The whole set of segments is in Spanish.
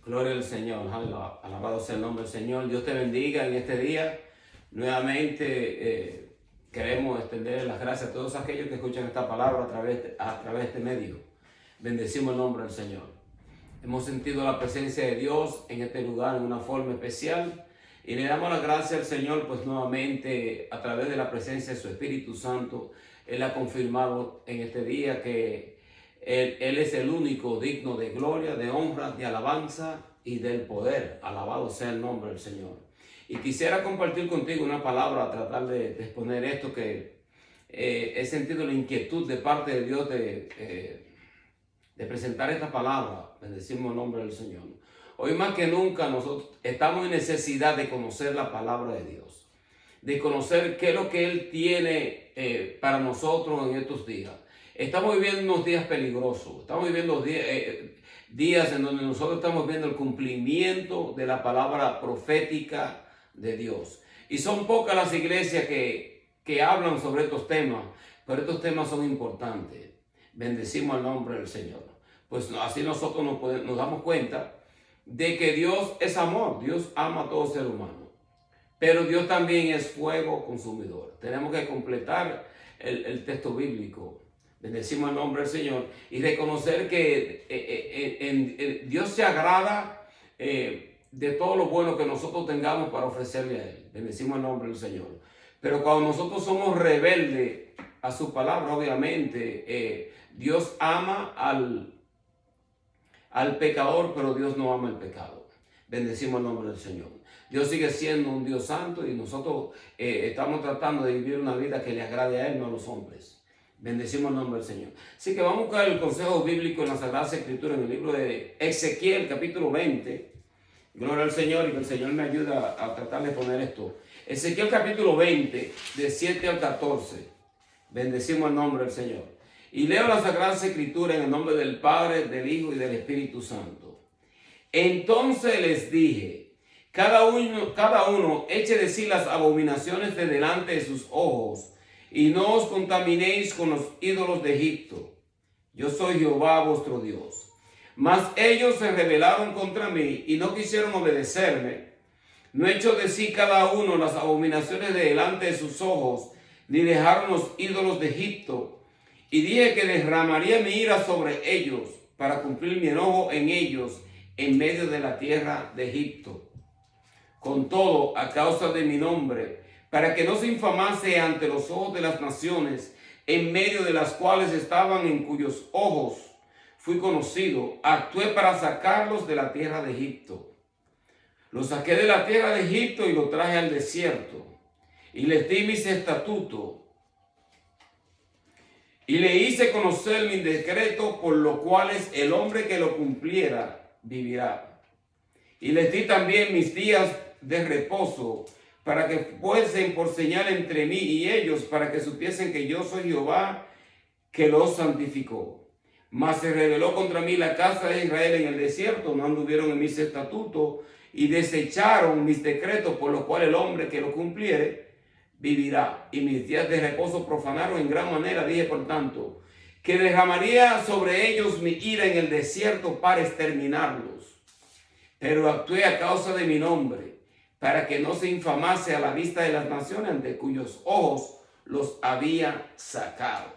Gloria al Señor, alabado sea el nombre del Señor. Dios te bendiga en este día. Nuevamente queremos extender las gracias a todos aquellos que escuchan esta palabra a través de este medio. Bendecimos el nombre del Señor. Hemos sentido la presencia de Dios en este lugar en una forma especial y le damos las gracias al Señor, pues nuevamente a través de la presencia de su Espíritu Santo, Él ha confirmado en este día que Él es el único digno de gloria, de honra, de alabanza y del poder. Alabado sea el nombre del Señor. Y quisiera compartir contigo una palabra, tratar de exponer esto que he sentido la inquietud de parte de Dios de presentar esta palabra. Bendecimos el nombre del Señor. Hoy más que nunca nosotros estamos en necesidad de conocer la palabra de Dios, de conocer qué es lo que Él tiene para nosotros en estos días. Estamos viviendo unos días peligrosos, estamos viviendo días en donde nosotros estamos viendo el cumplimiento de la palabra profética de Dios. Y son pocas las iglesias que hablan sobre estos temas, pero estos temas son importantes. Bendecimos el nombre del Señor. Pues así nosotros nos damos cuenta de que Dios es amor, Dios ama a todo ser humano. Pero Dios también es fuego consumidor. Tenemos que completar el texto bíblico. Bendecimos el nombre del Señor y reconocer que Dios se agrada de todo lo bueno que nosotros tengamos para ofrecerle a Él. Bendecimos el nombre del Señor. Pero cuando nosotros somos rebeldes a su palabra, obviamente, Dios ama al pecador, pero Dios no ama el pecado. Bendecimos el nombre del Señor. Dios sigue siendo un Dios santo y nosotros estamos tratando de vivir una vida que le agrade a Él, no a los hombres. Bendecimos el nombre del Señor. Así que vamos a buscar el consejo bíblico en la Sagrada Escritura, en el libro de Ezequiel, capítulo 20. Gloria al Señor y que el Señor me ayuda a tratar de poner esto. Ezequiel, capítulo 20, de 7 al 14. Bendecimos el nombre del Señor. Y leo la Sagrada Escritura en el nombre del Padre, del Hijo y del Espíritu Santo. Entonces les dije, cada uno eche de sí las abominaciones de delante de sus ojos, y no os contaminéis con los ídolos de Egipto. Yo soy Jehová vuestro Dios. Mas ellos se rebelaron contra mí y no quisieron obedecerme. No echó de sí cada uno las abominaciones de delante de sus ojos, ni dejaron los ídolos de Egipto. Y dije que derramaría mi ira sobre ellos, para cumplir mi enojo en ellos, en medio de la tierra de Egipto. Con todo, a causa de mi nombre, para que no se infamase ante los ojos de las naciones, en medio de las cuales estaban, en cuyos ojos fui conocido, actué para sacarlos de la tierra de Egipto. Los saqué de la tierra de Egipto y los traje al desierto, y les di mis estatutos, y le hice conocer mi decreto, por lo cual el hombre que lo cumpliera vivirá. Y les di también mis días de reposo, para que fuesen por señal entre mí y ellos, para que supiesen que yo soy Jehová, que los santificó. Mas se rebeló contra mí la casa de Israel en el desierto, no anduvieron en mis estatutos, y desecharon mis decretos, por lo cual el hombre que lo cumpliere vivirá. Y mis días de reposo profanaron en gran manera. Dije, por tanto, que derramaría sobre ellos mi ira en el desierto para exterminarlos. Pero actué a causa de mi nombre, para que no se infamase a la vista de las naciones ante cuyos ojos los había sacado.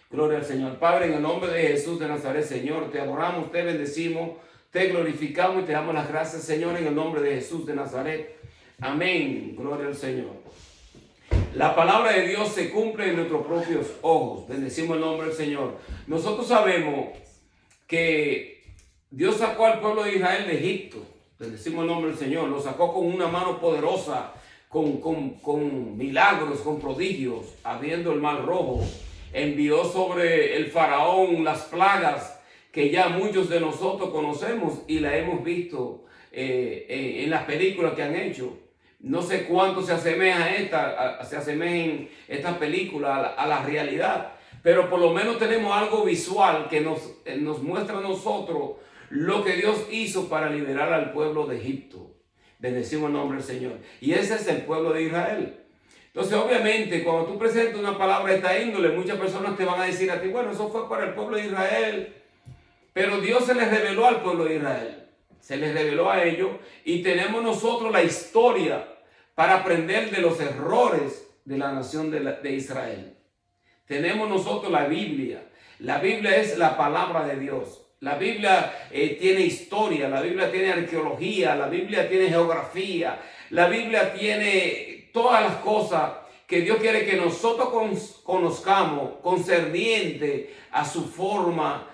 Gloria al Señor. Padre, en el nombre de Jesús de Nazaret, Señor, te adoramos, te bendecimos, te glorificamos y te damos las gracias, Señor, en el nombre de Jesús de Nazaret. Amén. Gloria al Señor. La palabra de Dios se cumple en nuestros propios ojos. Bendecimos el nombre del Señor. Nosotros sabemos que Dios sacó al pueblo de Israel de Egipto. Bendecimos el nombre del Señor. Lo sacó con una mano poderosa, con milagros, con prodigios, abriendo el mar rojo. Envió sobre el faraón las plagas que ya muchos de nosotros conocemos y la hemos visto en las películas que han hecho. No sé cuánto se asemejan estas películas a la realidad, pero por lo menos tenemos algo visual que nos muestra a nosotros lo que Dios hizo para liberar al pueblo de Egipto. Bendecimos el nombre del Señor. Y ese es el pueblo de Israel. Entonces, obviamente, cuando tú presentas una palabra de esta índole, muchas personas te van a decir a ti, bueno, eso fue para el pueblo de Israel. Pero Dios se le reveló al pueblo de Israel. Se les reveló a ellos y tenemos nosotros la historia para aprender de los errores de la nación de Israel. Tenemos nosotros la Biblia. La Biblia es la palabra de Dios. La Biblia tiene historia, la Biblia tiene arqueología, la Biblia tiene geografía, la Biblia tiene todas las cosas que Dios quiere que nosotros conozcamos concerniente a su forma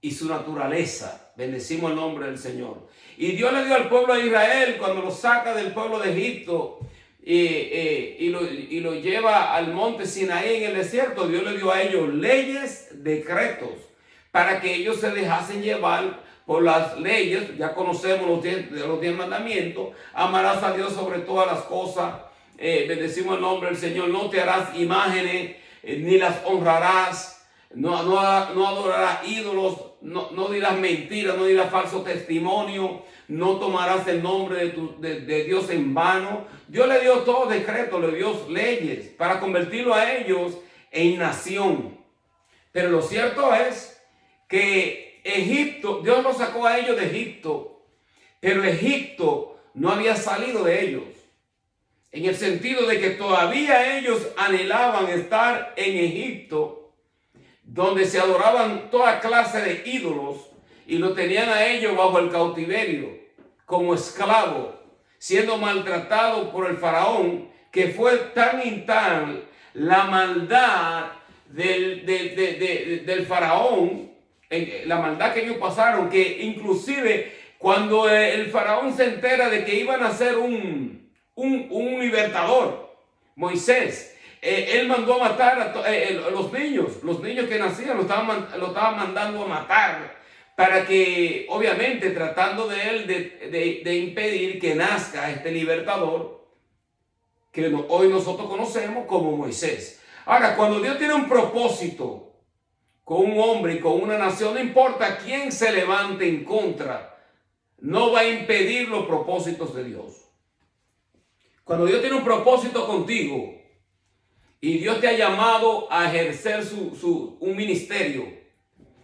y su naturaleza. Bendecimos el nombre del Señor. Y Dios le dio al pueblo de Israel cuando lo saca del pueblo de Egipto y lo lleva al monte Sinaí en el desierto. Dios le dio a ellos leyes, decretos, para que ellos se dejasen llevar por las leyes. Ya conocemos los 10 mandamientos. Amarás a Dios sobre todas las cosas. Bendecimos el nombre del Señor. No te harás imágenes, ni las honrarás. No adorarás ídolos. No dirás mentiras, no dirás falso testimonio. No tomarás el nombre de Dios en vano. Dios le dio todo decreto, le dio leyes para convertirlo a ellos en nación. Pero lo cierto es que Egipto, Dios los sacó a ellos de Egipto, pero Egipto no había salido de ellos, en el sentido de que todavía ellos anhelaban estar en Egipto, donde se adoraban toda clase de ídolos y lo tenían a ellos bajo el cautiverio, como esclavos, siendo maltratados por el faraón, que fue tan y tan la maldad del faraón, la maldad que ellos pasaron, que inclusive cuando el faraón se entera de que iban a ser un libertador, Moisés, él mandó a matar a los niños que nacían, lo estaban mandando a matar, para que, obviamente, tratando de él de impedir que nazca este libertador que hoy nosotros conocemos como Moisés. Ahora, cuando Dios tiene un propósito con un hombre y con una nación, no importa quién se levante en contra, no va a impedir los propósitos de Dios. Cuando Dios tiene un propósito contigo y Dios te ha llamado a ejercer un ministerio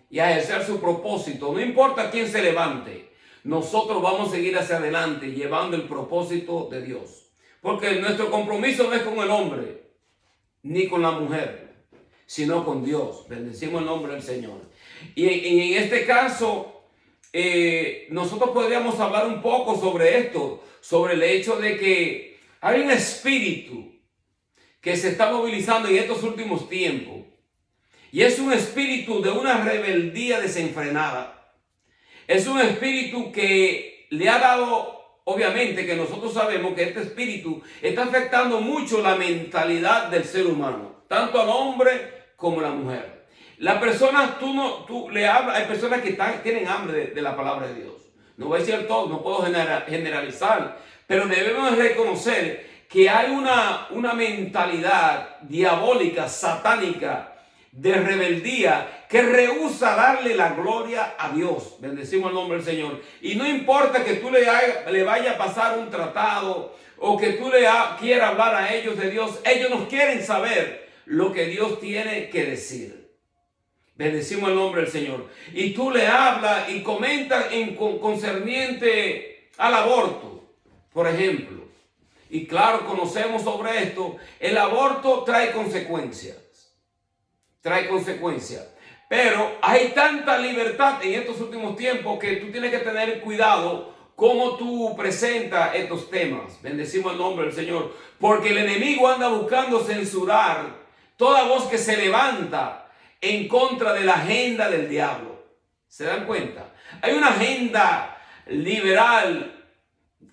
y a ejercer su propósito, no importa quién se levante, nosotros vamos a seguir hacia adelante llevando el propósito de Dios. Porque nuestro compromiso no es con el hombre ni con la mujer, sino con Dios. Bendecimos el nombre del Señor. Y en este caso, nosotros podríamos hablar un poco sobre esto, sobre el hecho de que hay un espíritu que se está movilizando en estos últimos tiempos. Y es un espíritu de una rebeldía desenfrenada. Es un espíritu que le ha dado, obviamente que nosotros sabemos que este espíritu está afectando mucho la mentalidad del ser humano, tanto al hombre como a la mujer. Las personas, tú le hablas, hay personas que tienen hambre de la palabra de Dios. No voy a decir todo, no puedo generalizar, pero debemos reconocer que hay una mentalidad diabólica, satánica, de rebeldía, que rehúsa darle la gloria a Dios. Bendecimos el nombre del Señor. Y no importa que tú le vaya a pasar un tratado o que tú quieras hablar a ellos de Dios, ellos no quieren saber lo que Dios tiene que decir. Bendecimos el nombre del Señor. Y tú le hablas y comentas concerniente al aborto, por ejemplo. Y claro, conocemos sobre esto. El aborto trae consecuencias. Trae consecuencias. Pero hay tanta libertad en estos últimos tiempos que tú tienes que tener cuidado cómo tú presentas estos temas. Bendecimos el nombre del Señor. Porque el enemigo anda buscando censurar toda voz que se levanta en contra de la agenda del diablo. ¿Se dan cuenta? Hay una agenda liberal,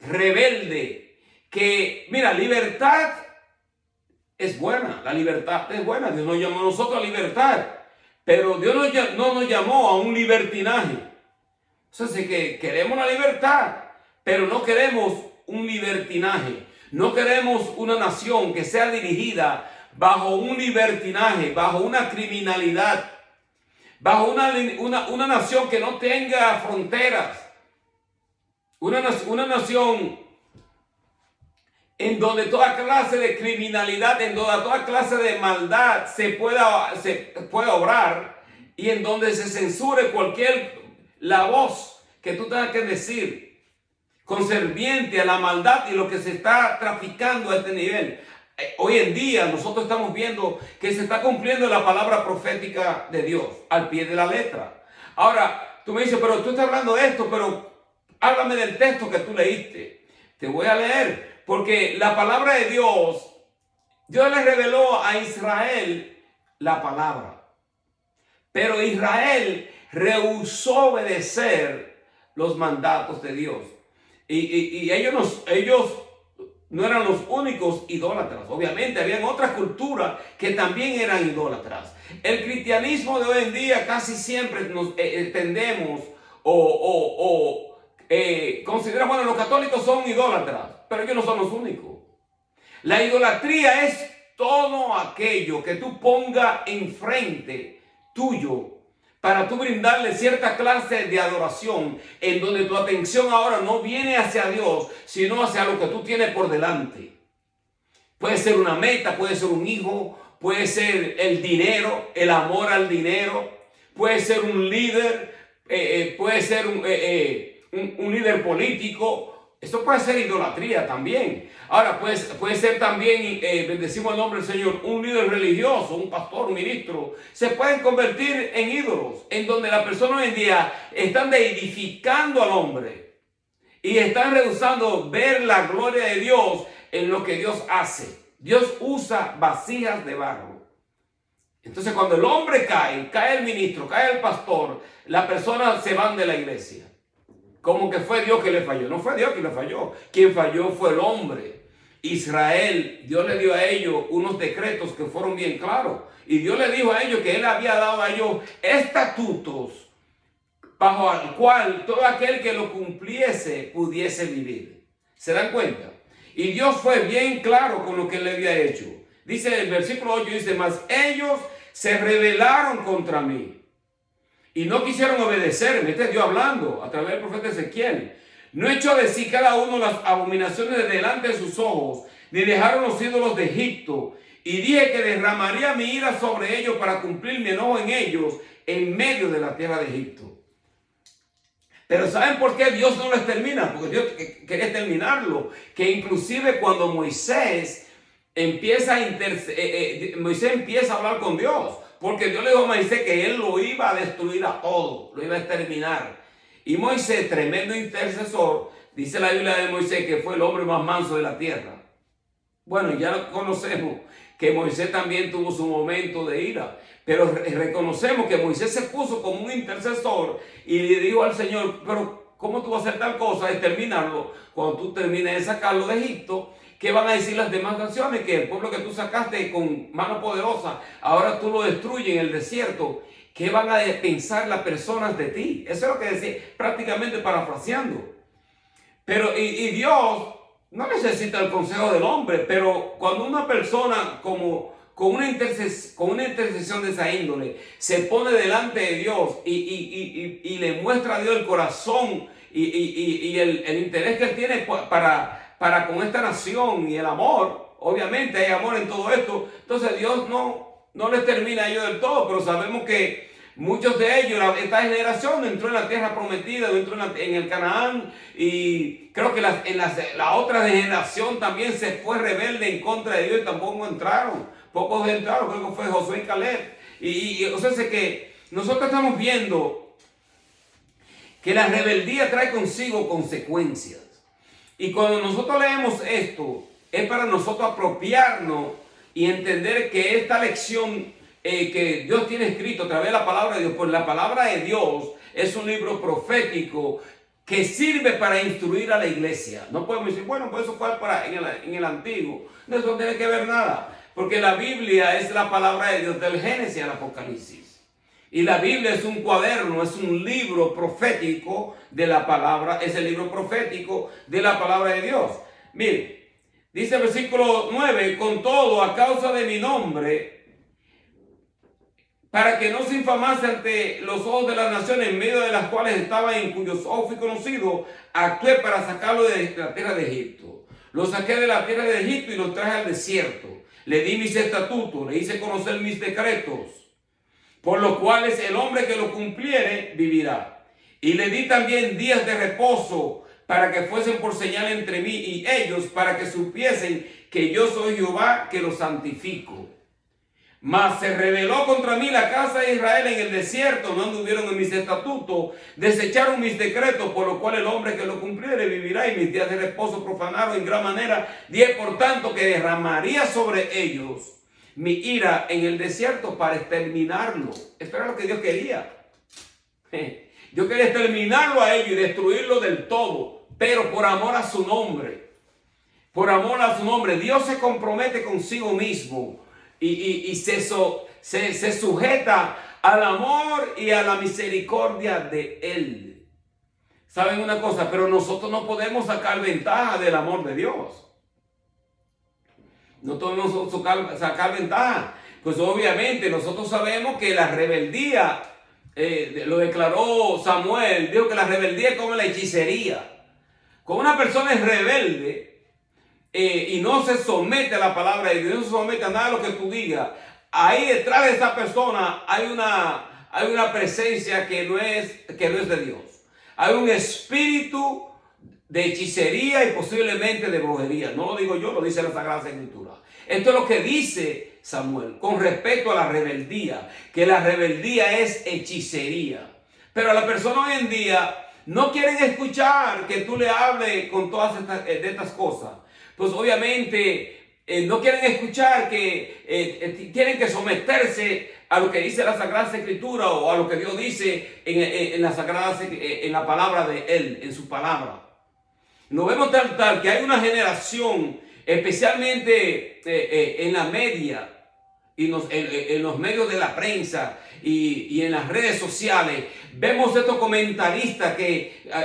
rebelde, que, mira, libertad es buena, la libertad es buena. Dios nos llamó a nosotros a libertad, pero Dios no nos llamó a un libertinaje. O sea, que queremos la libertad, pero no queremos un libertinaje. No queremos una nación que sea dirigida bajo un libertinaje, bajo una criminalidad, bajo una nación que no tenga fronteras, una nación en donde toda clase de criminalidad, en donde toda clase de maldad se pueda obrar, y en donde se censure la voz que tú tengas que decir. concerniente a la maldad y lo que se está traficando a este nivel. Hoy en día nosotros estamos viendo que se está cumpliendo la palabra profética de Dios al pie de la letra. Ahora, tú me dices, pero tú estás hablando de esto, pero háblame del texto que tú leíste. Te voy a leer, porque la palabra de Dios, Dios le reveló a Israel la palabra. Pero Israel rehusó obedecer los mandatos de Dios. Y ellos no eran los únicos idólatras. Obviamente, habían otras culturas que también eran idólatras. El cristianismo de hoy en día casi siempre nos tendemos consideramos, bueno, los católicos son idólatras, pero ellos no son los únicos. La idolatría es todo aquello que tú pongas enfrente tuyo para tú brindarle cierta clase de adoración en donde tu atención ahora no viene hacia Dios, sino hacia lo que tú tienes por delante. Puede ser una meta, puede ser un hijo, puede ser el dinero, el amor al dinero, puede ser un líder, puede ser un líder político. Esto puede ser idolatría también. Ahora, puede ser también, bendecimos el nombre del Señor, un líder religioso, un pastor, un ministro. Se pueden convertir en ídolos, en donde las personas hoy en día están edificando al hombre y están rehusando ver la gloria de Dios en lo que Dios hace. Dios usa vasijas de barro. Entonces, cuando el hombre cae el ministro, cae el pastor, las personas se van de la iglesia. Como que fue Dios que le falló. No fue Dios que le falló. Quien falló fue el hombre. Israel, Dios le dio a ellos unos decretos que fueron bien claros. Y Dios le dijo a ellos que Él había dado a ellos estatutos bajo el cual todo aquel que lo cumpliese pudiese vivir. ¿Se dan cuenta? Y Dios fue bien claro con lo que Él le había hecho. Dice el versículo 8, dice, mas ellos se rebelaron contra mí y no quisieron obedecerme. Este es Dios hablando a través del profeta Ezequiel. No echó de sí cada uno las abominaciones de delante de sus ojos, ni dejaron los ídolos de Egipto. Y dije que derramaría mi ira sobre ellos para cumplir mi enojo en ellos en medio de la tierra de Egipto. Pero ¿saben por qué Dios no lo extermina? Porque Dios quería exterminarlo. Que inclusive cuando Moisés empieza a hablar con Dios. Porque Dios le dijo a Moisés que él lo iba a destruir a todo, lo iba a exterminar. Y Moisés, tremendo intercesor, dice la Biblia de Moisés que fue el hombre más manso de la tierra. Bueno, ya conocemos que Moisés también tuvo su momento de ira, pero reconocemos que Moisés se puso como un intercesor y le dijo al Señor, pero ¿cómo tú vas a hacer tal cosa, exterminarlo, cuando tú termines de sacarlo de Egipto? ¿Qué van a decir las demás naciones? Que el pueblo que tú sacaste con mano poderosa, ahora tú lo destruyes en el desierto. ¿Qué van a pensar las personas de ti? Eso es lo que decía, prácticamente parafraseando. Pero, y Dios no necesita el consejo del hombre, pero cuando una persona con una intercesión de esa índole se pone delante de Dios y le muestra a Dios el corazón y el interés que él tiene para con esta nación y el amor, obviamente hay amor en todo esto, entonces Dios no les termina a ellos del todo, pero sabemos que muchos de ellos, esta generación entró en la tierra prometida, entró en el Canaán, y creo que la otra generación también se fue rebelde en contra de Dios y tampoco entraron, pocos entraron, creo que fue Josué y Caleb, o sea, que nosotros estamos viendo que la rebeldía trae consigo consecuencias. Y cuando nosotros leemos esto, es para nosotros apropiarnos y entender que esta lección que Dios tiene escrito a través de la palabra de Dios, pues la palabra de Dios es un libro profético que sirve para instruir a la iglesia. No podemos decir, bueno, pues eso fue en el antiguo. No, eso no tiene que ver nada, porque la Biblia es la palabra de Dios del Génesis al Apocalipsis. Y la Biblia es un cuaderno, es un libro profético de la palabra, es el libro profético de la palabra de Dios. Mire, dice el versículo 9, con todo, a causa de mi nombre, para que no se infamase ante los ojos de las naciones en medio de las cuales estaba, en cuyos ojos fui conocido, actué para sacarlo de la tierra de Egipto. Lo saqué de la tierra de Egipto y lo traje al desierto. Le di mis estatutos, le hice conocer mis decretos, por los cuales el hombre que lo cumpliere vivirá. Y le di también días de reposo para que fuesen por señal entre mí y ellos, para que supiesen que yo soy Jehová, que los santifico. Mas se rebeló contra mí la casa de Israel en el desierto, no anduvieron en mis estatutos, desecharon mis decretos, por lo cual el hombre que lo cumpliere vivirá, y mis días de reposo profanaron en gran manera. Dije por tanto que derramaría sobre ellos mi ira en el desierto para exterminarlo. Esto era lo que Dios quería. Yo quería exterminarlo a ellos y destruirlo del todo, pero por amor a su nombre. Por amor a su nombre, Dios se compromete consigo mismo y se sujeta al amor y a la misericordia de Él. ¿Saben una cosa? Pero nosotros no podemos sacar ventaja del amor de Dios. No podemos sacar ventaja. Pues obviamente nosotros sabemos que la rebeldía, lo declaró Samuel, dijo que la rebeldía es como la hechicería. Cuando una persona es rebelde, y no se somete a la palabra de Dios, no se somete a nada de lo que tú digas, ahí detrás de esa persona hay una presencia que no es de Dios. Hay un espíritu de hechicería y posiblemente de brujería. No lo digo yo, lo dice la Sagrada Escritura. Esto es lo que dice Samuel con respecto a la rebeldía, que la rebeldía es hechicería. Pero las personas hoy en día no quieren escuchar que tú le hables con todas estas cosas. Pues obviamente no quieren escuchar que tienen que someterse a lo que dice la Sagrada Escritura o a lo que Dios dice en la palabra de Él, en su palabra. Nos vemos tal que hay una generación, especialmente en la media y en los medios de la prensa y en las redes sociales, vemos estos comentaristas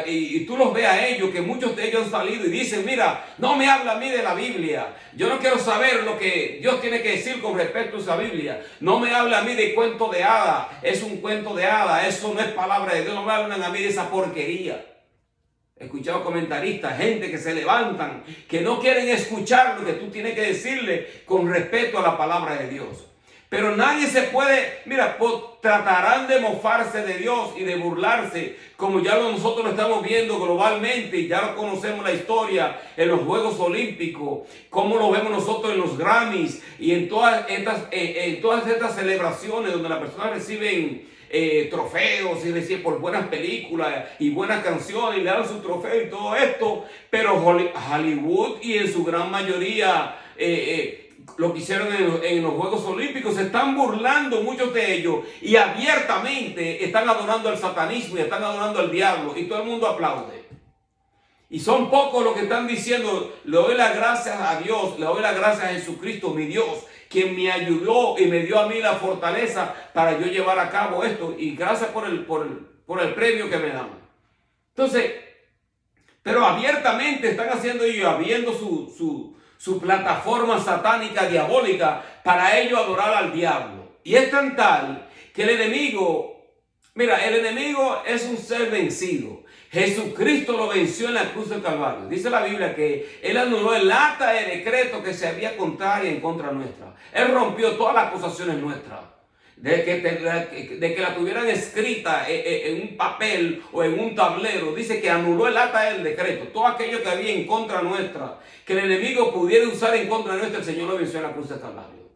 y tú los ves a ellos, que muchos de ellos han salido y dicen: mira, no me habla a mí de la Biblia, yo no quiero saber lo que Dios tiene que decir con respecto a esa Biblia, no me habla a mí de cuento de hada, es un cuento de hada, eso no es palabra de Dios, no me hablan a mí de esa porquería. He escuchado comentaristas, gente que se levantan, que no quieren escuchar lo que tú tienes que decirle con respecto a la palabra de Dios. Pero nadie se puede, mira, tratarán de mofarse de Dios y de burlarse, como ya nosotros lo estamos viendo globalmente, y ya lo conocemos la historia en los Juegos Olímpicos, como lo vemos nosotros en los Grammys y en todas estas celebraciones donde las personas reciben trofeos y reciben por buenas películas y buenas canciones y le dan su trofeo y todo esto. Pero Hollywood y en su gran mayoría lo que hicieron en los Juegos Olímpicos, se están burlando muchos de ellos y abiertamente están adorando al satanismo y están adorando al diablo, y todo el mundo aplaude. Y son pocos los que están diciendo: le doy las gracias a Dios, le doy las gracias a Jesucristo, mi Dios, quien me ayudó y me dio a mí la fortaleza para yo llevar a cabo esto, y gracias por el premio que me dan. Entonces, pero abiertamente están haciendo ellos, abriendo su plataforma satánica, diabólica, para ellos adorar al diablo. Y es tan tal que el enemigo, mira, el enemigo es un ser vencido. Jesucristo lo venció en la cruz del Calvario. Dice la Biblia que Él anuló el acta de decreto que se había contraria en contra nuestra. Él rompió todas las acusaciones nuestras. De que la tuvieran escrita en un papel o en un tablero. Dice que anuló el acta del decreto. Todo aquello que había en contra nuestra, que el enemigo pudiera usar en contra nuestra, el Señor lo venció en la cruz del Calvario.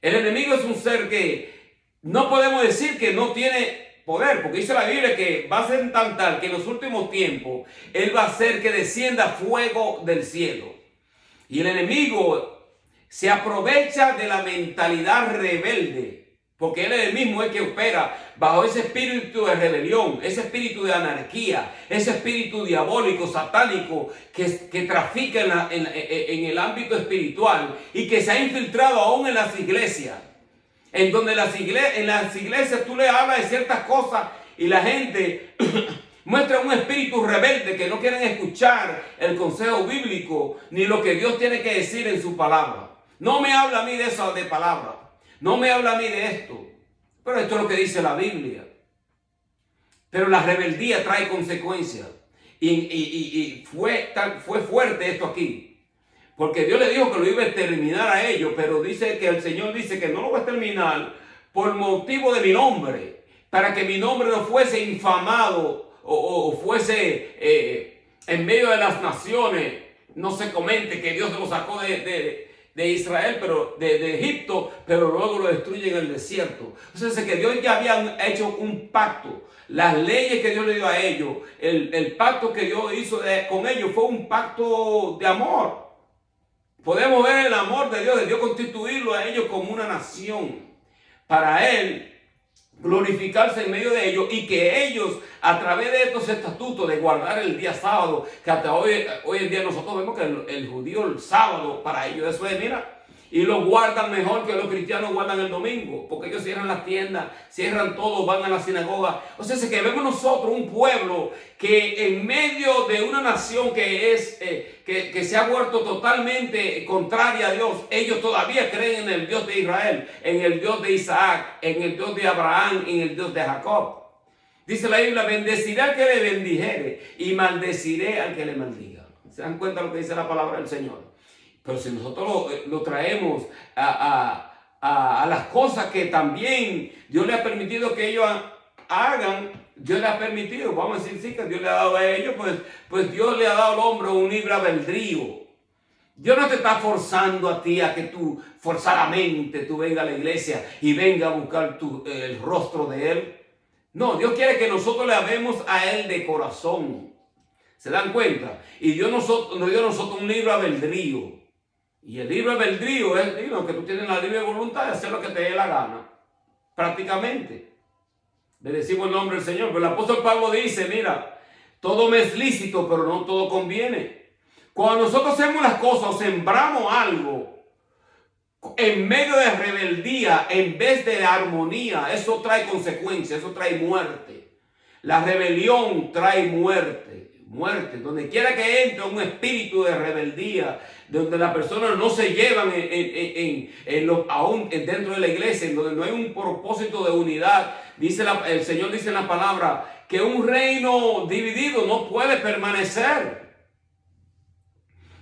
El enemigo es un ser que no podemos decir que no tiene poder, porque dice la Biblia que va a ser tan tal que en los últimos tiempos Él va a hacer que descienda fuego del cielo. Y el enemigo se aprovecha de la mentalidad rebelde, porque Él es el mismo que opera bajo ese espíritu de rebelión, ese espíritu de anarquía, ese espíritu diabólico, satánico, que trafica en el ámbito espiritual y que se ha infiltrado aún en las iglesias. En donde en las iglesias tú le hablas de ciertas cosas y la gente muestra un espíritu rebelde, que no quieren escuchar el consejo bíblico ni lo que Dios tiene que decir en su palabra. No me habla a mí de eso de palabra. No me habla a mí de esto, pero esto es lo que dice la Biblia. Pero la rebeldía trae consecuencias. Y fue fuerte esto aquí. Porque Dios le dijo que lo iba a exterminar a ellos, pero dice que el Señor dice que no lo va a exterminar por motivo de mi nombre, para que mi nombre no fuese infamado o fuese en medio de las naciones, no se comente que Dios lo sacó de Israel, pero de Egipto, pero luego lo destruye en el desierto. Entonces, que Dios ya había hecho un pacto. Las leyes que Dios le dio a ellos, el pacto que Dios hizo con ellos fue un pacto de amor. Podemos ver el amor de Dios constituirlo a ellos como una nación. Para Él glorificarse en medio de ellos y que ellos, a través de estos estatutos de guardar el día sábado, que hasta hoy en día nosotros vemos que el judío el sábado para ellos eso es, mira, y lo guardan mejor que los cristianos guardan el domingo, porque ellos cierran las tiendas, cierran todo, van a la sinagoga. O sea, es que vemos nosotros un pueblo que en medio de una nación que es que se ha vuelto totalmente contraria a Dios, ellos todavía creen en el Dios de Israel, en el Dios de Isaac, en el Dios de Abraham, en el Dios de Jacob. Dice la Biblia, bendeciré al que le bendijere y maldeciré al que le maldiga. ¿Se dan cuenta lo que dice la palabra del Señor? Pero si nosotros lo traemos a las cosas que también Dios le ha permitido que ellos hagan, Dios le ha permitido, vamos a decir, sí, que Dios le ha dado a ellos, pues Dios le ha dado al hombre un libre albedrío. Dios no te está forzando a ti a que tú forzadamente tú vengas a la iglesia y venga a buscar el rostro de Él. No, Dios quiere que nosotros le amemos a Él de corazón. ¿Se dan cuenta? Y Dios nos dio a nosotros un libre albedrío. Y el libre albedrío es que tú tienes la libre voluntad de hacer lo que te dé la gana. Prácticamente. Le decimos el nombre del Señor. Pero el apóstol Pablo dice, mira, todo me es lícito, pero no todo conviene. Cuando nosotros hacemos las cosas o sembramos algo en medio de rebeldía, en vez de armonía, eso trae consecuencias, eso trae muerte. La rebelión trae muerte. Muerte, donde quiera que entre un espíritu de rebeldía, donde las personas no se llevan aún dentro de la iglesia, en donde no hay un propósito de unidad, el Señor dice en la palabra que un reino dividido no puede permanecer.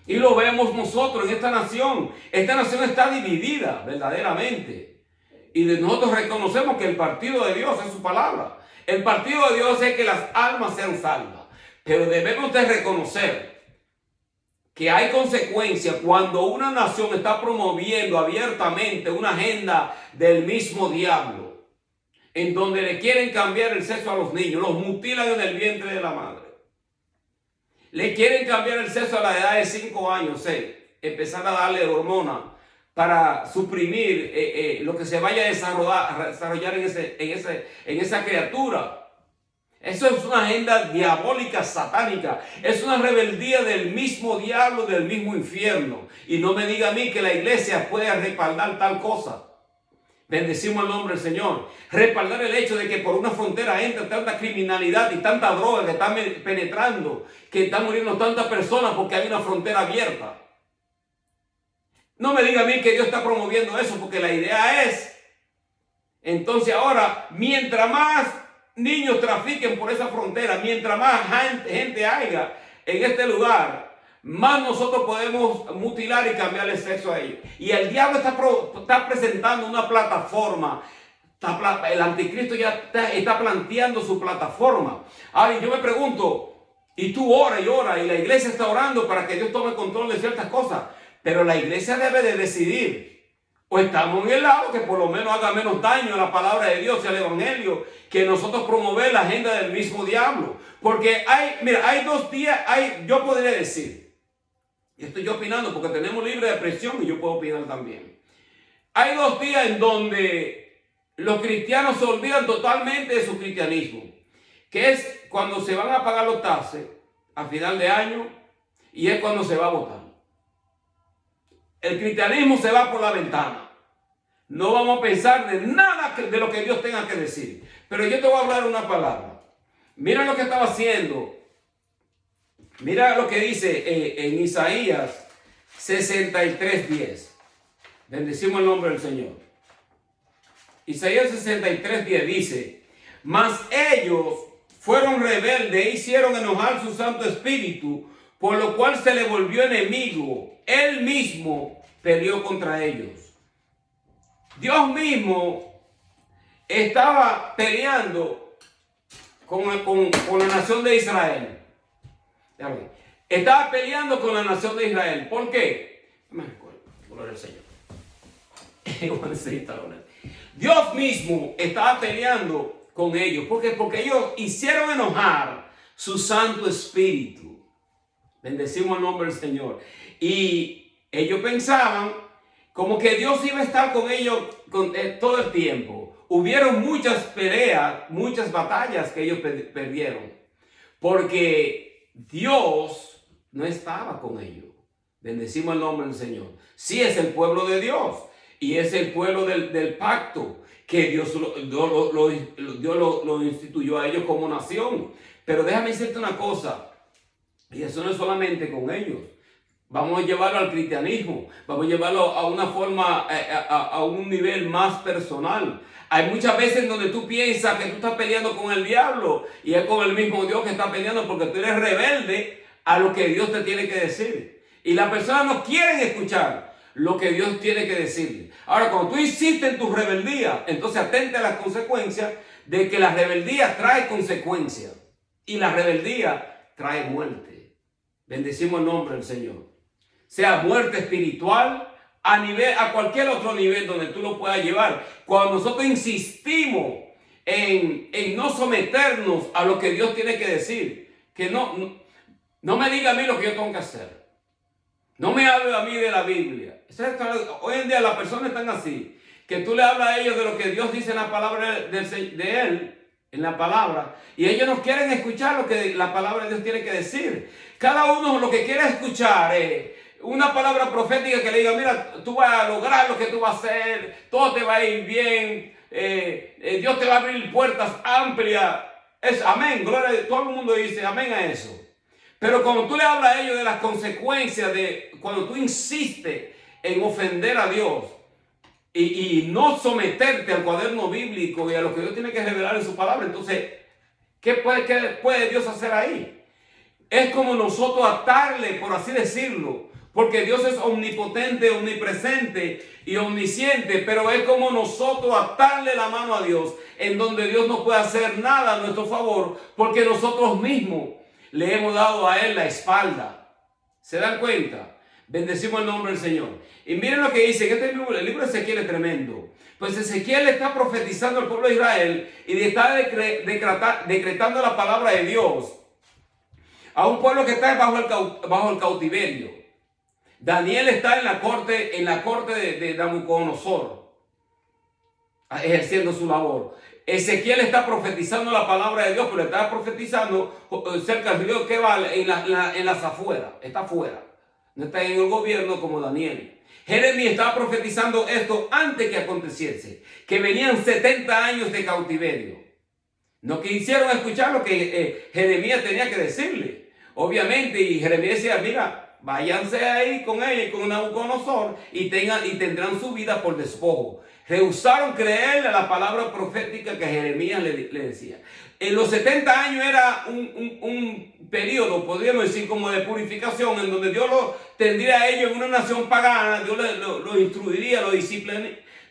Y lo vemos nosotros en esta nación. Esta nación está dividida verdaderamente. Y nosotros reconocemos que el partido de Dios es su palabra. El partido de Dios es que las almas sean salvas. Pero debemos de reconocer que hay consecuencias cuando una nación está promoviendo abiertamente una agenda del mismo diablo, en donde le quieren cambiar el sexo a los niños, los mutilan en el vientre de la madre. Le quieren cambiar el sexo a la edad de 5 años, 6, empezar a darle hormonas para suprimir lo que se vaya a desarrollar en esa criatura. Eso es una agenda diabólica, satánica. Es una rebeldía del mismo diablo, del mismo infierno. Y no me diga a mí que la iglesia puede respaldar tal cosa. Bendecimos el nombre del Señor. Respaldar el hecho de que por una frontera entra tanta criminalidad y tanta droga que está penetrando, que están muriendo tantas personas porque hay una frontera abierta. No me diga a mí que Dios está promoviendo eso, porque la idea es, entonces ahora, mientras más niños trafiquen por esa frontera, mientras más gente haya en este lugar, más nosotros podemos mutilar y cambiar el sexo a ellos. Y el diablo está presentando una plataforma. El anticristo ya está planteando su plataforma. Ahora, yo me pregunto, y tú oras y oras, y la iglesia está orando para que Dios tome control de ciertas cosas, pero la iglesia debe de decidir. O estamos en el lado que por lo menos haga menos daño a la palabra de Dios y al evangelio, que nosotros promover la agenda del mismo diablo. Porque hay 2 días, yo podría decir, y estoy yo opinando porque tenemos libre de expresión y yo puedo opinar también. Hay 2 días en donde los cristianos se olvidan totalmente de su cristianismo, que es cuando se van a pagar los taxes a final de año y es cuando se va a votar. El cristianismo se va por la ventana. No vamos a pensar de nada de lo que Dios tenga que decir. Pero yo te voy a hablar una palabra. Mira lo que estaba haciendo. Mira lo que dice en Isaías 63:10. Bendecimos el nombre del Señor. Isaías 63:10 dice: mas ellos fueron rebeldes e hicieron enojar su Santo Espíritu, por lo cual se le volvió enemigo. Él mismo peleó contra ellos. Dios mismo estaba peleando con la nación de Israel. Estaba peleando con la nación de Israel. ¿Por qué? Gloria al Señor. Dios mismo estaba peleando con ellos. ¿Por qué? Porque ellos hicieron enojar su Santo Espíritu. Bendecimos el nombre del Señor. Y ellos pensaban como que Dios iba a estar con ellos todo el tiempo. Hubieron muchas peleas, muchas batallas que ellos perdieron. Porque Dios no estaba con ellos. Bendecimos el nombre del Señor. Sí es el pueblo de Dios. Y es el pueblo del pacto. Que Dios lo instituyó a ellos como nación. Pero déjame decirte una cosa. Y eso no es solamente con ellos. Vamos a llevarlo al cristianismo. Vamos a llevarlo a una forma, a un nivel más personal. Hay muchas veces donde tú piensas que tú estás peleando con el diablo. Y es con el mismo Dios que está peleando porque tú eres rebelde a lo que Dios te tiene que decir. Y las personas no quieren escuchar lo que Dios tiene que decirle. Ahora, cuando tú insistes en tu rebeldía, entonces atente a las consecuencias de que la rebeldía trae consecuencias. Y la rebeldía trae muerte. Bendecimos el nombre del Señor. Sea muerte espiritual, a cualquier otro nivel donde tú lo puedas llevar. Cuando nosotros insistimos en no someternos a lo que Dios tiene que decir, que no me diga a mí lo que yo tengo que hacer. No me hable a mí de la Biblia. Hoy en día las personas están así, que tú le hablas a ellos de lo que Dios dice en la palabra de Él, en la palabra, y ellos no quieren escuchar lo que la palabra de Dios tiene que decir. Cada uno lo que quiere escuchar es una palabra profética que le diga, mira, tú vas a lograr lo que tú vas a hacer, todo te va a ir bien, Dios te va a abrir puertas amplias. Es amén, gloria, todo el mundo dice amén a eso. Pero cuando tú le hablas a ellos de las consecuencias de cuando tú insistes en ofender a Dios y no someterte al cuaderno bíblico y a lo que Dios tiene que revelar en su palabra, entonces, ¿qué puede Dios hacer ahí? Es como nosotros atarle, por así decirlo, porque Dios es omnipotente, omnipresente y omnisciente, pero es como nosotros atarle la mano a Dios, en donde Dios no puede hacer nada a nuestro favor, porque nosotros mismos le hemos dado a Él la espalda. ¿Se dan cuenta? Bendecimos el nombre del Señor. Y miren lo que dice, que el libro de Ezequiel es tremendo. Pues Ezequiel está profetizando al pueblo de Israel y está decretando la palabra de Dios a un pueblo que está bajo el cautiverio. Daniel está en la corte de Nabucodonosor, ejerciendo su labor. Ezequiel está profetizando la palabra de Dios, pero está profetizando cerca del río Quebal, en las afueras. Está afuera. No está en el gobierno como Daniel. Jeremías estaba profetizando esto antes que aconteciese, que venían 70 años de cautiverio. No quisieron escuchar lo que Jeremías tenía que decirle. Obviamente, y Jeremías decía, mira, váyanse ahí con ella y con Nabucodonosor y tendrán su vida por despojo. Rehusaron creerle a la palabra profética que Jeremías le decía. En los 70 años era un periodo, podríamos decir, como de purificación, en donde Dios lo tendría a ellos en una nación pagana, Dios lo instruiría, lo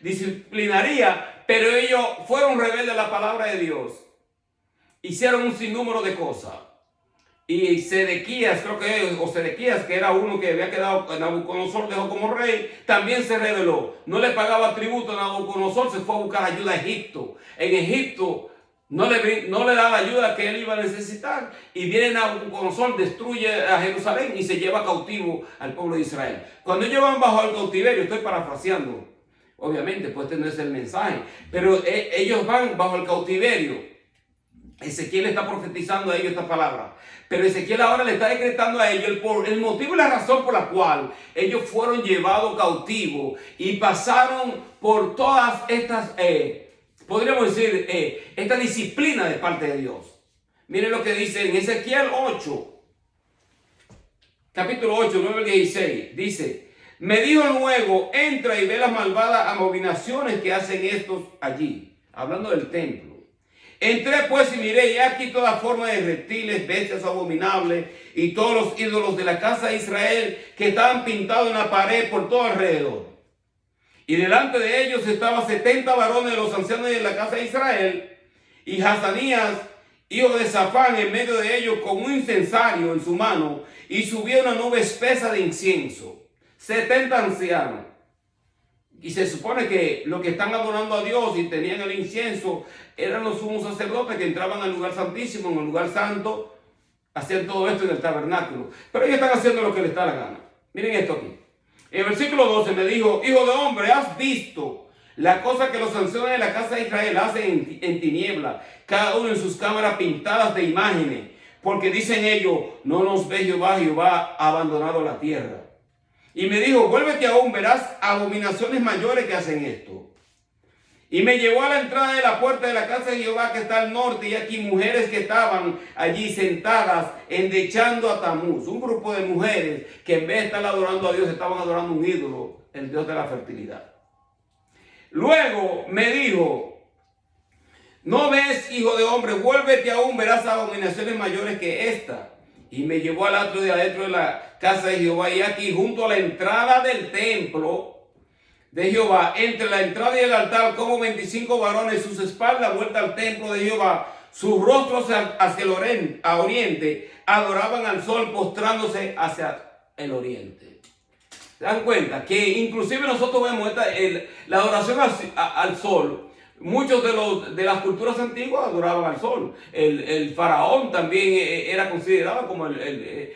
disciplinaría, pero ellos fueron rebeldes a la palabra de Dios. Hicieron un sinnúmero de cosas. Y Sedequías, que era uno que había quedado, Nabucodonosor dejó como rey, también se rebeló. No le pagaba tributo a Nabucodonosor, se fue a buscar ayuda a Egipto. En Egipto no le da la ayuda que él iba a necesitar. Y viene Nabucodonosor, destruye a Jerusalén y se lleva cautivo al pueblo de Israel. Cuando ellos van bajo el cautiverio, estoy parafraseando, obviamente, pues este no es el mensaje, pero ellos van bajo el cautiverio. Ezequiel está profetizando a ellos esta palabra. Pero Ezequiel ahora le está decretando a ellos el motivo y la razón por la cual ellos fueron llevados cautivos y pasaron por todas estas, podríamos decir, esta disciplina de parte de Dios. Miren lo que dice en Ezequiel 8, capítulo 8, 9 al 16. Dice, me dijo luego, entra y ve las malvadas abominaciones que hacen estos allí. Hablando del templo. Entré pues y miré, y aquí toda forma de reptiles, bestias abominables, y todos los ídolos de la casa de Israel que estaban pintados en la pared por todo alrededor. Y delante de ellos estaban 70 varones de los ancianos de la casa de Israel, y Hazanías, hijo de Safán, en medio de ellos con un incensario en su mano, y subía una nube espesa de incienso. 70 ancianos. Y se supone que los que están adorando a Dios y tenían el incienso eran los sumos sacerdotes que entraban al lugar santísimo, en el lugar santo, hacían todo esto en el tabernáculo. Pero ellos están haciendo lo que les da la gana. Miren esto aquí. En el versículo 12 me dijo: hijo de hombre, ¿has visto la cosa que los ancianos de la casa de Israel hacen en tiniebla, cada uno en sus cámaras pintadas de imágenes? Porque dicen ellos: no nos ve Jehová, Jehová ha abandonado la tierra. Y me dijo: vuélvete aún, verás abominaciones mayores que hacen esto. Y me llevó a la entrada de la puerta de la casa de Jehová que está al norte, y aquí mujeres que estaban allí sentadas endechando a Tamuz. Un grupo de mujeres que en vez de estar adorando a Dios, estaban adorando un ídolo, el Dios de la fertilidad. Luego me dijo: ¿no ves, hijo de hombre? Vuélvete aún, verás abominaciones mayores que esta. Y me llevó al atrio de adentro de la casa de Jehová, y aquí junto a la entrada del templo de Jehová, entre la entrada y el altar, como 25 varones, sus espaldas vueltas al templo de Jehová, sus rostros hacia el oriente, adoraban al sol, postrándose hacia el oriente. ¿Se dan cuenta? Que inclusive nosotros vemos la adoración al sol. Muchos de las culturas antiguas adoraban al sol. El faraón también era considerado como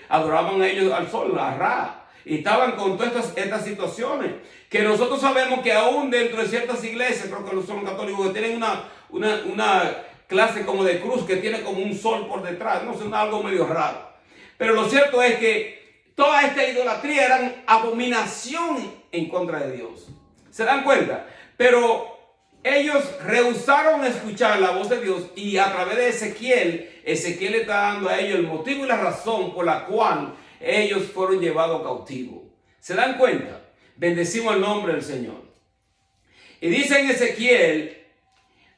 adoraban ellos al sol, a Ra. Y estaban con todas estas situaciones. Que nosotros sabemos que aún dentro de ciertas iglesias, creo que son los católicos, que tienen una clase como de cruz que tiene como un sol por detrás. No sé, algo medio raro. Pero lo cierto es que toda esta idolatría eran abominación en contra de Dios. ¿Se dan cuenta? Pero ellos rehusaron escuchar la voz de Dios, y a través de Ezequiel le está dando a ellos el motivo y la razón por la cual ellos fueron llevados cautivos. ¿Se dan cuenta? Bendecimos el nombre del Señor. Y dice en Ezequiel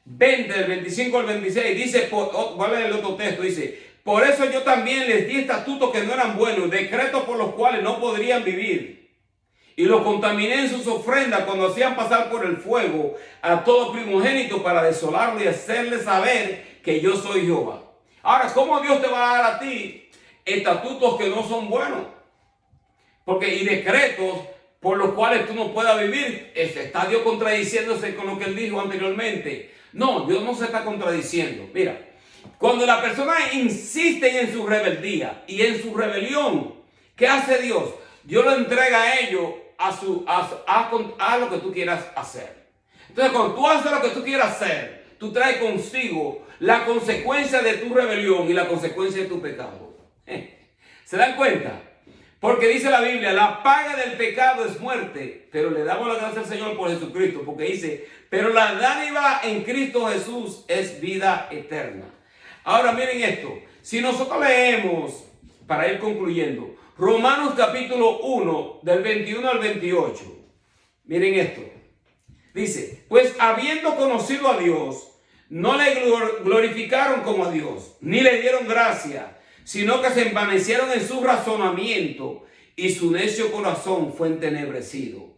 20, del 25 al 26, dice, ¿cuál es el otro texto? Dice: por eso yo también les di estatutos que no eran buenos, decretos por los cuales no podrían vivir. Y los contaminé en sus ofrendas cuando hacían pasar por el fuego a todo primogénito para desolarlo y hacerle saber que yo soy Jehová. Ahora, ¿cómo Dios te va a dar a ti estatutos que no son buenos? Y decretos por los cuales tú no puedas vivir. ¿Está Dios contradiciéndose con lo que él dijo anteriormente? No, Dios no se está contradiciendo. Mira, cuando la persona insiste en su rebeldía y en su rebelión, ¿qué hace Dios? Dios lo entrega a ellos a lo que tú quieras hacer. Entonces, cuando tú haces lo que tú quieras hacer, tú traes consigo la consecuencia de tu rebelión y la consecuencia de tu pecado. ¿Se dan cuenta? Porque dice la Biblia: la paga del pecado es muerte, pero le damos la gracia al Señor por Jesucristo, porque dice: pero la dádiva en Cristo Jesús es vida eterna. Ahora miren esto, si nosotros leemos, para ir concluyendo, Romanos capítulo 1, del 21 al 28. Miren esto. Dice: pues habiendo conocido a Dios, no le glorificaron como a Dios, ni le dieron gracia, sino que se envanecieron en su razonamiento, y su necio corazón fue entenebrecido.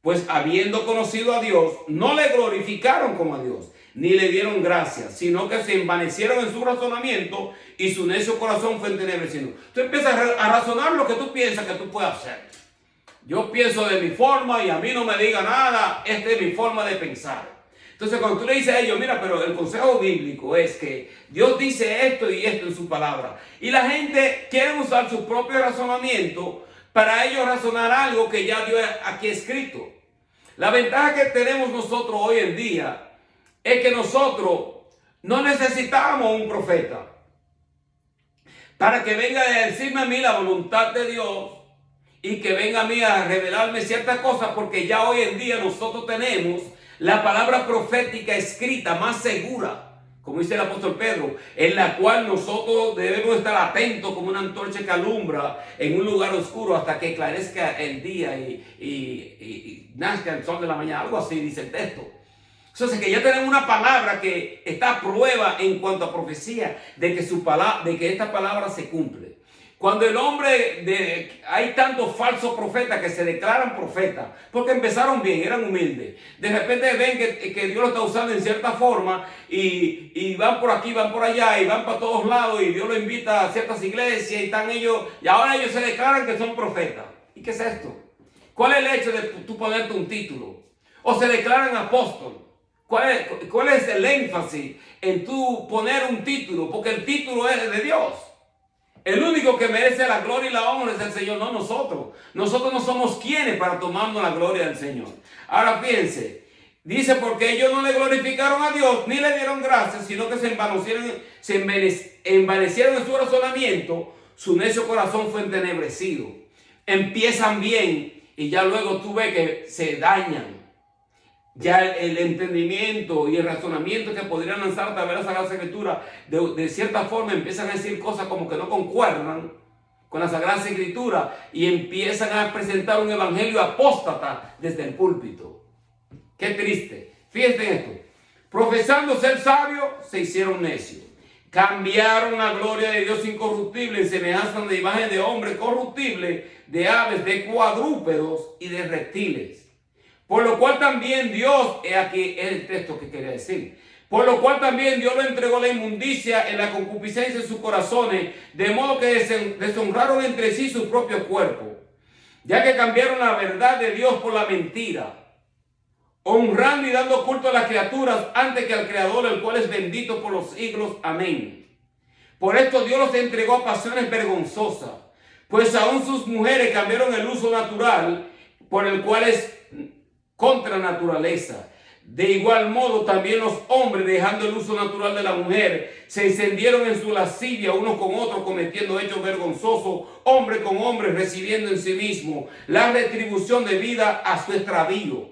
Pues habiendo conocido a Dios, no le glorificaron como a Dios, ni le dieron gracia, sino que se envanecieron en su razonamiento, y su necio corazón fue entenebrecido. Tú empiezas a razonar lo que tú piensas que tú puedes hacer. Yo pienso de mi forma y a mí no me diga nada, esta es mi forma de pensar. Entonces, cuando tú le dices a ellos: mira, pero el consejo bíblico es que Dios dice esto y esto en su palabra, y la gente quiere usar su propio razonamiento para ellos razonar algo que ya Dios aquí escrito. La ventaja que tenemos nosotros hoy en día es que nosotros no necesitamos un profeta para que venga a decirme a mí la voluntad de Dios y que venga a mí a revelarme ciertas cosas, porque ya hoy en día nosotros tenemos la palabra profética escrita más segura, como dice el apóstol Pedro, en la cual nosotros debemos estar atentos como una antorcha que alumbra en un lugar oscuro hasta que esclarezca el día y nazca el sol de la mañana. Algo así dice el texto. Entonces, que ya tenemos una palabra que está a prueba en cuanto a profecía de que esta palabra se cumple. Cuando el hombre, hay tantos falsos profetas que se declaran profetas, porque empezaron bien, eran humildes. De repente ven que Dios lo está usando en cierta forma y van por aquí, van por allá y van para todos lados y Dios lo invita a ciertas iglesias y están ellos, y ahora ellos se declaran que son profetas. ¿Y qué es esto? ¿Cuál es el hecho de tú ponerte un título? O se declaran apóstol. ¿Cuál es el énfasis en tú poner un título? Porque el título es de Dios. El único que merece la gloria y la honra es el Señor, no nosotros. Nosotros no somos quienes para tomarnos la gloria del Señor. Ahora fíjense, dice, porque ellos no le glorificaron a Dios, ni le dieron gracias, sino que se envanecieron en su razonamiento, su necio corazón fue entenebrecido. Empiezan bien y ya luego tú ves que se dañan. Ya el entendimiento y el razonamiento que podrían lanzar a través de la Sagrada Escritura, de cierta forma empiezan a decir cosas como que no concuerdan con la Sagrada Escritura y empiezan a presentar un evangelio apóstata desde el púlpito. Qué triste. Fíjense en esto. Profesando ser sabios, se hicieron necios. Cambiaron la gloria de Dios incorruptible en semejanza de imagen de hombre corruptible, de aves, de cuadrúpedos y de reptiles. Por lo cual también Dios, aquí es el texto que quería decir, por lo cual también Dios le entregó la inmundicia en la concupiscencia de sus corazones, de modo que deshonraron entre sí sus propios cuerpos, ya que cambiaron la verdad de Dios por la mentira, honrando y dando culto a las criaturas antes que al Creador, el cual es bendito por los siglos. Amén. Por esto Dios los entregó a pasiones vergonzosas, pues aún sus mujeres cambiaron el uso natural, por el cual es contra naturaleza. De igual modo también los hombres, dejando el uso natural de la mujer, se encendieron en su lascivia unos con otros, cometiendo hechos vergonzosos, hombre con hombre, recibiendo en sí mismo la retribución debida a su extravío.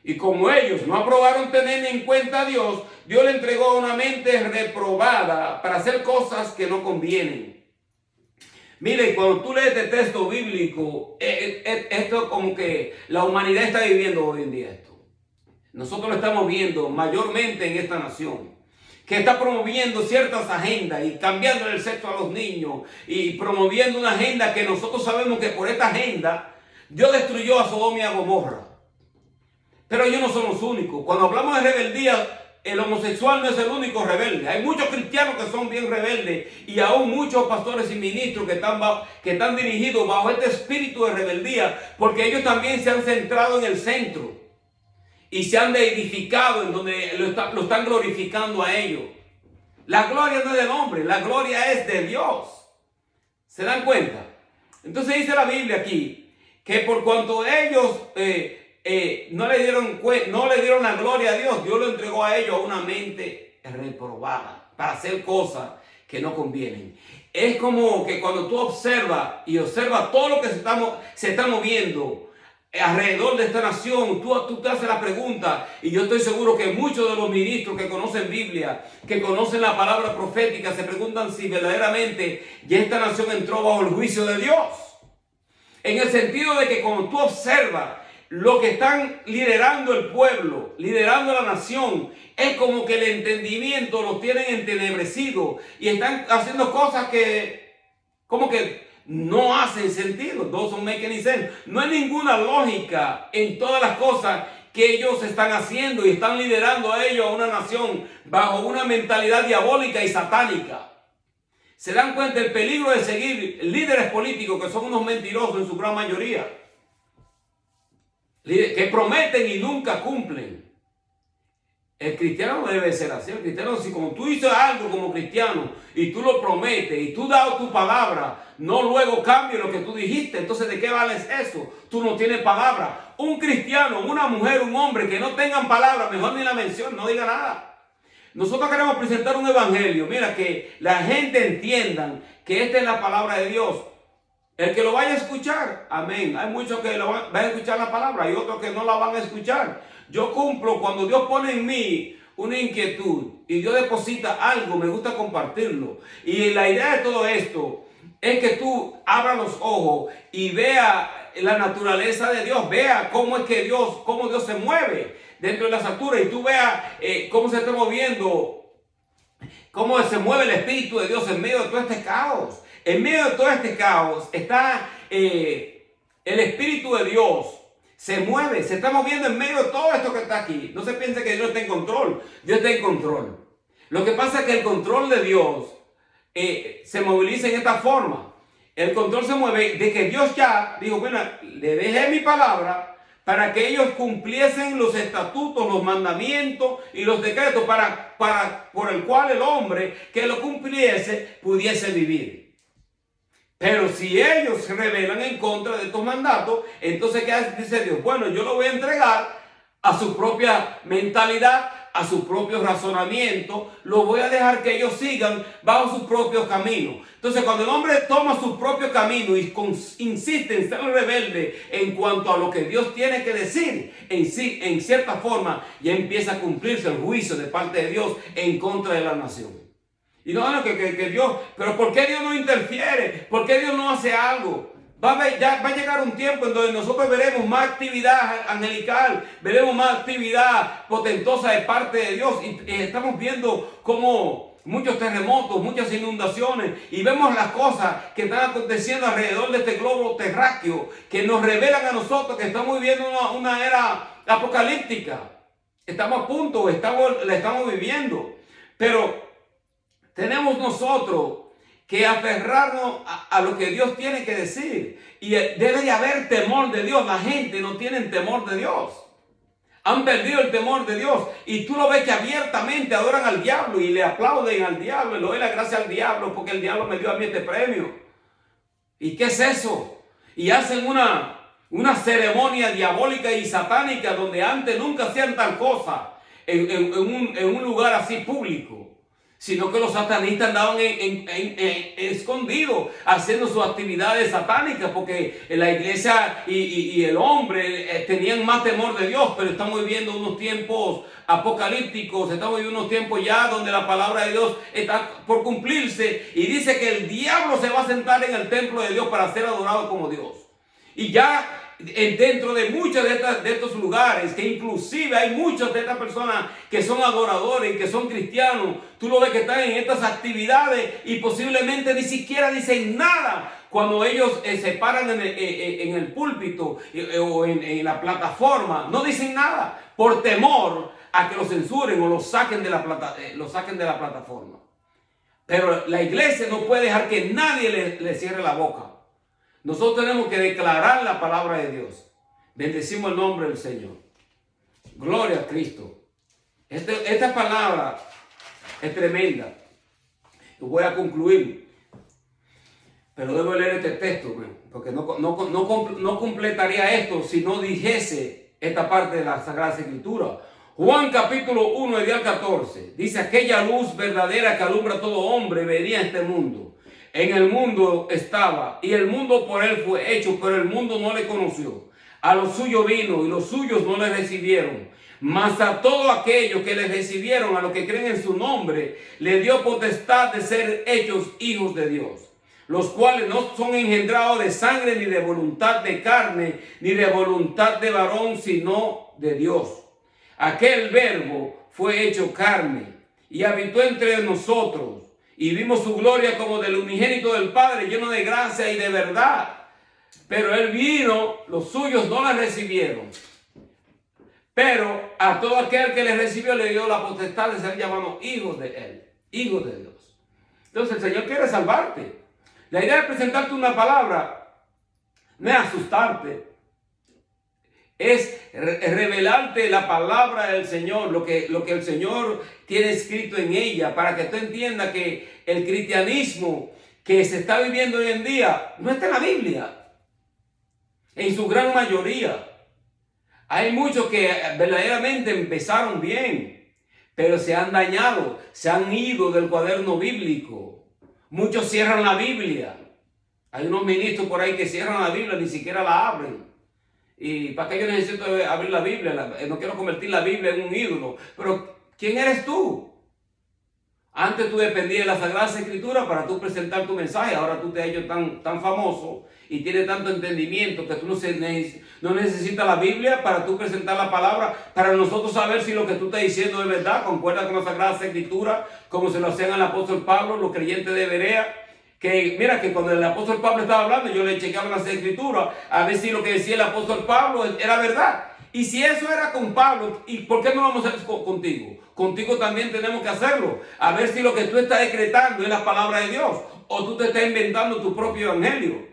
Y como ellos no aprobaron tener en cuenta a Dios, Dios le entregó una mente reprobada para hacer cosas que no convienen. Mire, cuando tú lees este texto bíblico, esto como que la humanidad está viviendo hoy en día esto. Nosotros lo estamos viendo mayormente en esta nación, que está promoviendo ciertas agendas y cambiando el sexo a los niños y promoviendo una agenda que nosotros sabemos que por esta agenda Dios destruyó a Sodoma y a Gomorra. Pero ellos no son los únicos. Cuando hablamos de rebeldía, el homosexual no es el único rebelde. Hay muchos cristianos que son bien rebeldes y aún muchos pastores y ministros que están dirigidos bajo este espíritu de rebeldía, porque ellos también se han centrado en el centro y se han edificado en donde lo están glorificando a ellos. La gloria no es del hombre, la gloria es de Dios. ¿Se dan cuenta? Entonces dice la Biblia aquí que por cuanto ellos no le dieron la gloria a Dios, Dios lo entregó a ellos a una mente reprobada para hacer cosas que no convienen. Es como que cuando tú observas todo lo que se está moviendo alrededor de esta nación, tú te haces la pregunta, y yo estoy seguro que muchos de los ministros que conocen Biblia, que conocen la palabra profética, se preguntan si verdaderamente ya esta nación entró bajo el juicio de Dios. En el sentido de que cuando tú observas lo que están liderando el pueblo, liderando la nación, es como que el entendimiento los tienen entenebrecidos y están haciendo cosas que como que no hacen sentido. Doesn't make any sense. No hay ninguna lógica en todas las cosas que ellos están haciendo y están liderando a ellos, a una nación, bajo una mentalidad diabólica y satánica. Se dan cuenta del peligro de seguir líderes políticos que son unos mentirosos en su gran mayoría, que prometen y nunca cumplen. El cristiano no debe ser así. El cristiano, si como tú dices algo como cristiano y tú lo prometes y tú das tu palabra, no luego cambies lo que tú dijiste, entonces ¿de qué vale eso? Tú no tienes palabra. Un cristiano, una mujer, un hombre que no tengan palabra, mejor ni la mención, no diga nada. Nosotros queremos presentar un evangelio, mira, que la gente entienda que esta es la palabra de Dios. El que lo vaya a escuchar, amén. Hay muchos que van a escuchar la palabra y otros que no la van a escuchar. Yo cumplo cuando Dios pone en mí una inquietud y Dios deposita algo, me gusta compartirlo. Y la idea de todo esto es que tú abras los ojos y vea la naturaleza de Dios, vea cómo es que cómo Dios se mueve dentro de las alturas y tú veas cómo se está moviendo, cómo se mueve el Espíritu de Dios en medio de todo este caos. En medio de todo este caos está el Espíritu de Dios. Se mueve, se está moviendo en medio de todo esto que está aquí. No se piense que Dios está en control. Dios está en control. Lo que pasa es que el control de Dios se moviliza en esta forma. El control se mueve de que Dios ya dijo, bueno, le dejé mi palabra para que ellos cumpliesen los estatutos, los mandamientos y los decretos por el cual el hombre que lo cumpliese pudiese vivir. Pero si ellos se rebelan en contra de estos mandatos, entonces ¿qué dice Dios? Bueno, yo lo voy a entregar a su propia mentalidad, a su propio razonamiento, lo voy a dejar que ellos sigan bajo su propio camino. Entonces cuando el hombre toma su propio camino y insiste en ser rebelde en cuanto a lo que Dios tiene que decir, en cierta forma ya empieza a cumplirse el juicio de parte de Dios en contra de la nación. Y no, que Dios, pero ¿por qué Dios no interfiere? ¿Por qué Dios no hace algo? Va a llegar un tiempo en donde nosotros veremos más actividad angelical, veremos más actividad potentosa de parte de Dios. Y estamos viendo como muchos terremotos, muchas inundaciones, y vemos las cosas que están aconteciendo alrededor de este globo terráqueo, que nos revelan a nosotros que estamos viviendo una era apocalíptica. Estamos a punto, la estamos viviendo. Pero tenemos nosotros que aferrarnos a lo que Dios tiene que decir. Y debe de haber temor de Dios. La gente no tiene temor de Dios. Han perdido el temor de Dios. Y tú lo ves que abiertamente adoran al diablo y le aplauden al diablo. Y le doy la gracia al diablo porque el diablo me dio a mí este premio. ¿Y qué es eso? Y hacen una ceremonia diabólica y satánica donde antes nunca hacían tal cosa en un lugar así público. Sino que los satanistas andaban escondidos haciendo sus actividades satánicas, porque la iglesia y el hombre tenían más temor de Dios. Pero estamos viviendo unos tiempos apocalípticos, estamos viviendo unos tiempos ya donde la palabra de Dios está por cumplirse, y dice que el diablo se va a sentar en el templo de Dios para ser adorado como Dios. Y ya dentro de muchos de estos lugares, que inclusive hay muchas de estas personas que son adoradores y que son cristianos, tú lo ves que están en estas actividades y posiblemente ni siquiera dicen nada cuando ellos se paran en el púlpito o en la plataforma. No dicen nada por temor a que lo censuren o lo saquen de la plataforma. Pero la iglesia no puede dejar que nadie le cierre la boca. Nosotros tenemos que declarar la palabra de Dios. Bendecimos el nombre del Señor. Gloria a Cristo. Esta palabra es tremenda. Voy a concluir. Pero debo leer este texto, porque no completaría esto si no dijese esta parte de la Sagrada Escritura. Juan capítulo 1, el día 14. Dice: aquella luz verdadera que alumbra a todo hombre venía a este mundo. En el mundo estaba, y el mundo por él fue hecho, pero el mundo no le conoció. A los suyos vino, y los suyos no le recibieron. Mas a todos aquellos que le recibieron, a los que creen en su nombre, le dio potestad de ser hechos hijos de Dios, los cuales no son engendrados de sangre, ni de voluntad de carne, ni de voluntad de varón, sino de Dios. Aquel verbo fue hecho carne, y habitó entre nosotros, y vimos su gloria como del unigénito del Padre, lleno de gracia y de verdad. Pero él vino, los suyos no le recibieron. Pero a todo aquel que le recibió le dio la potestad de ser llamados hijos de él, hijos de Dios. Entonces el Señor quiere salvarte. La idea de presentarte una palabra no es asustarte. Es revelarte la palabra del Señor, lo que el Señor tiene escrito en ella, para que tú entiendas que el cristianismo que se está viviendo hoy en día no está en la Biblia, en su gran mayoría. Hay muchos que verdaderamente empezaron bien, pero se han dañado, se han ido del cuaderno bíblico. Muchos cierran la Biblia. Hay unos ministros por ahí que cierran la Biblia, ni siquiera la abren. ¿Y para qué yo necesito abrir la Biblia? No quiero convertir la Biblia en un ídolo. Pero ¿quién eres tú? Antes tú dependías de las Sagradas Escrituras para tú presentar tu mensaje. Ahora tú te has hecho tan famoso y tienes tanto entendimiento que tú no necesitas la Biblia para tú presentar la palabra, para nosotros saber si lo que tú estás diciendo es verdad, concuerda con las Sagradas Escrituras, como se lo hacían al apóstol Pablo, los creyentes de Berea, Que mira que cuando el apóstol Pablo estaba hablando, yo le chequeaba las escrituras a ver si lo que decía el apóstol Pablo era verdad. Y si eso era con Pablo, ¿y por qué no vamos a hacer contigo? Contigo también tenemos que hacerlo. A ver si lo que tú estás decretando es la palabra de Dios o tú te estás inventando tu propio evangelio.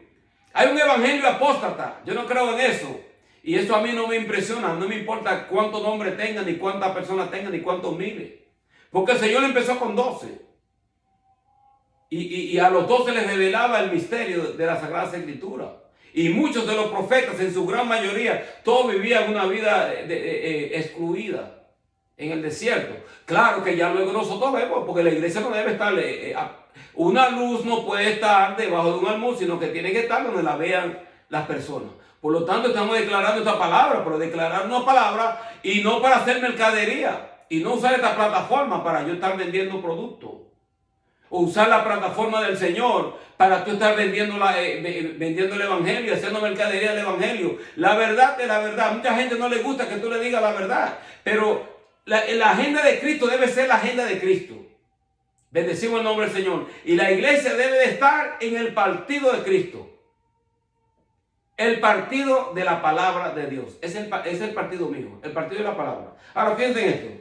Hay un evangelio apóstata. Yo no creo en eso. Y eso a mí no me impresiona. No me importa cuántos nombres tengan, ni cuántas personas tengan, ni cuántos miles. Porque el Señor empezó con 12. Y a los 12 les revelaba el misterio de la Sagrada Escritura. Y muchos de los profetas, en su gran mayoría, todos vivían una vida excluida en el desierto. Claro que ya luego nosotros vemos, porque la iglesia no debe estar, una luz no puede estar debajo de un almud, sino que tiene que estar donde la vean las personas. Por lo tanto, estamos declarando esta palabra, pero declarar una palabra y no para hacer mercadería, y no usar esta plataforma para yo estar vendiendo productos. O usar la plataforma del Señor para tú estar vendiendo el evangelio, haciendo mercadería del evangelio. La verdad es la verdad. Mucha gente no le gusta que tú le digas la verdad, pero la agenda de Cristo debe ser la agenda de Cristo. Bendecimos el nombre del Señor. Y la iglesia debe de estar en el partido de Cristo. El partido de la palabra de Dios. Es el partido mío, el partido de la palabra. Ahora piensen en esto.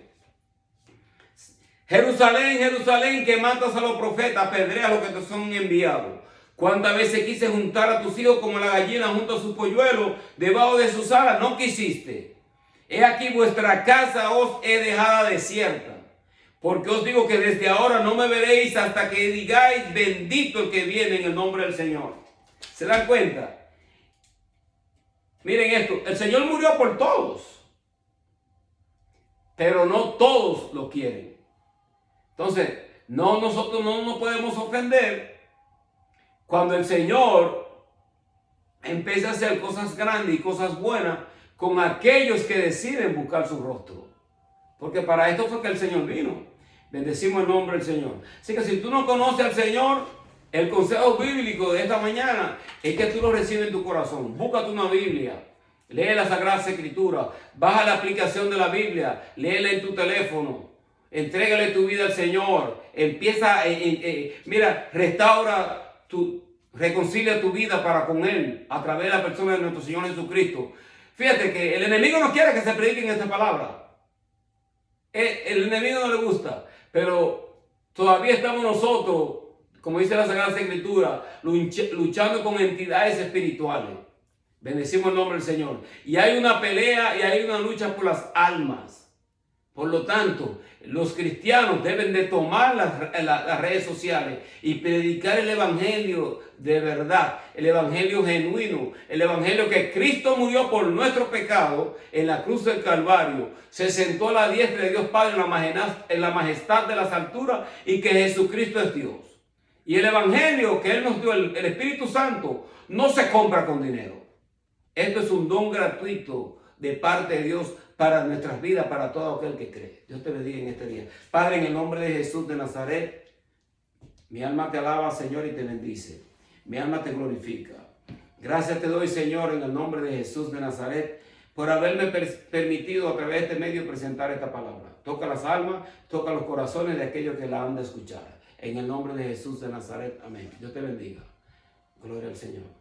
Jerusalén, Jerusalén, que matas a los profetas, apedrea a los que te son enviados. Cuántas veces quise juntar a tus hijos como la gallina junto a sus polluelos debajo de sus alas, no quisiste. He aquí vuestra casa os he dejada desierta. Porque os digo que desde ahora no me veréis hasta que digáis bendito el que viene en el nombre del Señor. ¿Se dan cuenta? Miren esto, el Señor murió por todos, pero no todos lo quieren. Entonces, nosotros no nos podemos ofender cuando el Señor empieza a hacer cosas grandes y cosas buenas con aquellos que deciden buscar su rostro. Porque para esto fue que el Señor vino. Bendecimos el nombre del Señor. Así que si tú no conoces al Señor, el consejo bíblico de esta mañana es que tú lo recibes en tu corazón. Búscate una Biblia. Lee la Sagrada Escritura. Baja la aplicación de la Biblia. Léela en tu teléfono. Entrégale tu vida al Señor. Empieza, mira, reconcilia tu vida para con Él a través de la persona de nuestro Señor Jesucristo. Fíjate que el enemigo no quiere que se prediquen esta palabra. El enemigo no le gusta, pero todavía estamos nosotros, como dice la Sagrada Escritura, luchando con entidades espirituales. Bendecimos el nombre del Señor. Y hay una pelea y hay una lucha por las almas. Por lo tanto, los cristianos deben de tomar las redes sociales y predicar el evangelio de verdad, el evangelio genuino, el evangelio que Cristo murió por nuestro pecado en la cruz del Calvario, se sentó a la diestra de Dios Padre en la majestad de las alturas y que Jesucristo es Dios. Y el evangelio que Él nos dio, el Espíritu Santo, no se compra con dinero. Esto es un don gratuito de parte de Dios para nuestras vidas, para todo aquel que cree. Dios te bendiga en este día. Padre, en el nombre de Jesús de Nazaret, mi alma te alaba, Señor, y te bendice. Mi alma te glorifica. Gracias te doy, Señor, en el nombre de Jesús de Nazaret, por haberme permitido a través de este medio presentar esta palabra. Toca las almas, toca los corazones de aquellos que la han de escuchar. En el nombre de Jesús de Nazaret, amén. Dios te bendiga. Gloria al Señor.